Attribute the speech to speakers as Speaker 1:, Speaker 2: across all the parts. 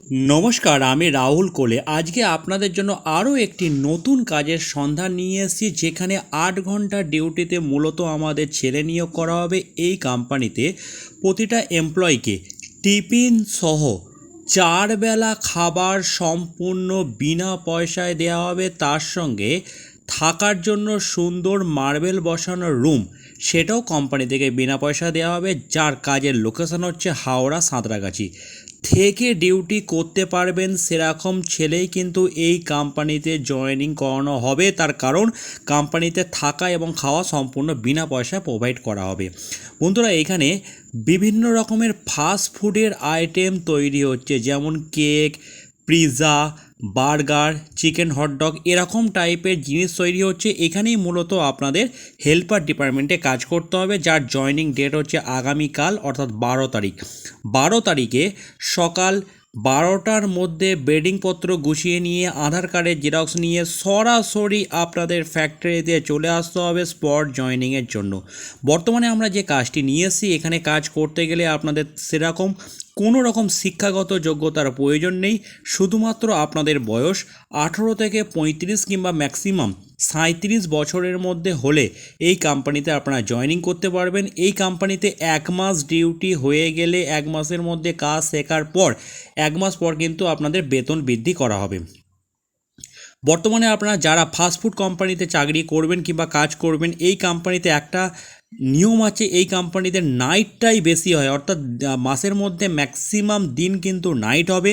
Speaker 1: নমস্কার, আমি রাহুল কোলে। আজকে আপনাদের জন্য আরও একটি নতুন কাজের সন্ধান নিয়ে এসেছি, যেখানে ৮ ঘন্টা ডিউটিতে মূলত আমাদের ছেলে নিয়োগ করা হবে। এই কোম্পানিতে প্রতিটা এমপ্লয়িকে টিফিন সহ ৪ বেলা খাবার সম্পূর্ণ বিনা পয়সায় দেওয়া হবে। তার সঙ্গে থাকার জন্য সুন্দর মার্বেল বসানো রুম, সেটাও কোম্পানি থেকে বিনা পয়সা দেওয়া হবে। যার কাজের লোকেশন হচ্ছে হাওড়া সাঁতরাগাছি। থেকে ডিউটি করতে পারবেন সেরকম ছেলেই কিন্তু এই কোম্পানিতে জয়েনিং করানো হবে। তার কারণ কোম্পানিতে থাকা এবং খাওয়া সম্পূর্ণ বিনা পয়সা প্রোভাইড করা হবে। বন্ধুরা, এখানে বিভিন্ন রকমের ফাস্ট ফুডের আইটেম তৈরি হচ্ছে, যেমন cake, pizza, burger, chicken hot dog, এরকম টাইপের জিনিস তৈরি হচ্ছে। এখানেই মূলত আপনাদের হেল্পার ডিপার্টমেন্টে কাজ করতে হবে। যার জয়েনিং ডেট হচ্ছে আগামীকাল, অর্থাৎ 12 তারিখে সকাল 12টার মধ্যে বেডিংপত্র গুছিয়ে নিয়ে আধার কার্ডের জেরক্স নিয়ে সরাসরি আপনাদের ফ্যাক্টরিতে চলে আসতে হবে স্পট জয়েনিংয়ের জন্য। বর্তমানে আমরা যে কাজটি নিয়ে এসেছি, এখানে কাজ করতে গেলে আপনাদের সেরকম কোনো রকম শিক্ষাগত যোগ্যতার প্রয়োজন নেই। শুধুমাত্র আপনাদের বয়স 18 থেকে 35 কিংবা ম্যাক্সিমাম 37 বছরের মধ্যে হলে এই কোম্পানিতে আপনারা জয়েনিং করতে পারবেন। এই কোম্পানিতে 1 মাস ডিউটি হয়ে গেলে 1 মাসের মধ্যে কাজ শেখার পর 1 মাস পর কিন্তু আপনাদের বেতন বৃদ্ধি করা হবে। বর্তমানে আপনারা যারা ফাস্টফুড কোম্পানিতে চাকরি করবেন কিংবা কাজ করবেন, এই কোম্পানিতে একটা নিয়ম আছে, এই কোম্পানিতে নাইটটাই বেশি হয়, অর্থাৎ মাসের মধ্যে ম্যাক্সিমাম দিন কিন্তু নাইট হবে,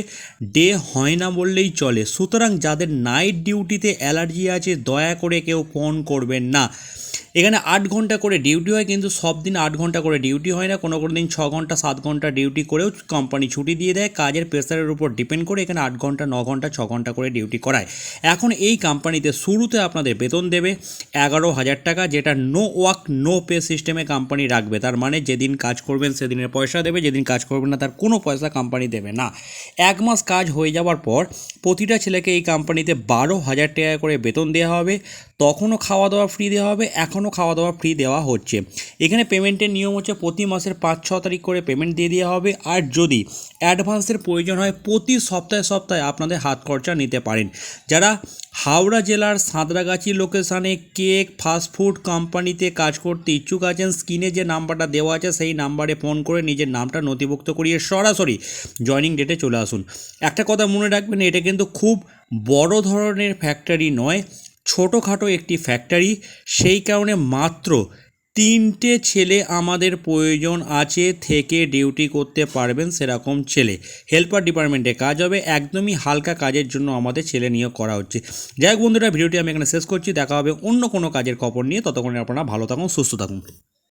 Speaker 1: ডে হয় না বললেই চলে। সুতরাং যাদের নাইট ডিউটিতে অ্যালার্জি আছে, দয়া করে কেউ ফোন করবেন না। এখানে 8 ঘন্টা করে ডিউটি হয়, কিন্তু সব দিন 8 ঘন্টা করে ডিউটি হয় না। কোনো দিন 6 ঘন্টা 7 ঘন্টা ডিউটি করেও কোম্পানি ছুটি দিয়ে দেয়। কাজের প্রেসারের উপর ডিপেন্ড করে এখানে 8 ঘন্টা 9 ঘন্টা 6 ঘন্টা করে ডিউটি করায়। এখন এই কোম্পানিতে শুরুতে আপনাদের বেতন দেবে 11,000 টাকা, যেটা নো ওয়ার্ক নো পে সিস্টেমে কোম্পানি রাখবে। তার মানে যেদিন কাজ করবেন সেদিনের পয়সা দেবে, যেদিন কাজ করবেন না তার কোনো পয়সা কোম্পানি দেবে না। 1 মাস কাজ হয়ে যাওয়ার পর প্রতিটা ছেলেকে এই কোম্পানিতে 12,000 টাকা করে বেতন দেওয়া হবে। তখনও খাওয়া দাওয়া ফ্রি দেওয়া হবে, এখনও খাওয়া দাওয়া ফ্রি দেওয়া হচ্ছে। এখানে পেমেন্টের নিয়ম হচ্ছে প্রতি মাসের 5-6 তারিখ করে পেমেন্ট দিয়ে দেওয়া হবে। আর যদি অ্যাডভান্সের প্রয়োজন হয়, প্রতি সপ্তাহে আপনাদের হাত খরচা নিতে পারেন। যারা হাওড়া জেলার সাঁতরাগাছি লোকেশানে কেক ফাস্টফুড কোম্পানিতে কাজ করতে ইচ্ছুক আছেন, স্ক্রিনে যে নাম্বারটা দেওয়া আছে সেই নাম্বারে ফোন করে নিজের নামটা নথিভুক্ত করিয়ে সরাসরি জয়েনিং ডেটে চলে আসুন। একটা কথা মনে রাখবেন, এটা কিন্তু খুব বড় ধরনের ফ্যাক্টরি নয়, ছোটোখাটো একটি ফ্যাক্টরি। সেই কারণে মাত্র 3টে ছেলে আমাদের প্রয়োজন আছে, থেকে ডিউটি করতে পারবেন সেরকম ছেলে। হেল্পার ডিপার্টমেন্টে কাজ হবে, একদমই হালকা কাজের জন্য আমাদের ছেলে নিয়োগ করা হচ্ছে। যাই হোক বন্ধুরা, ভিডিওটি আমি এখানে শেষ করছি। দেখা হবে অন্য কোনো কাজের খবর নিয়ে। ততক্ষণে আপনারা ভালো থাকুন, সুস্থ থাকুন।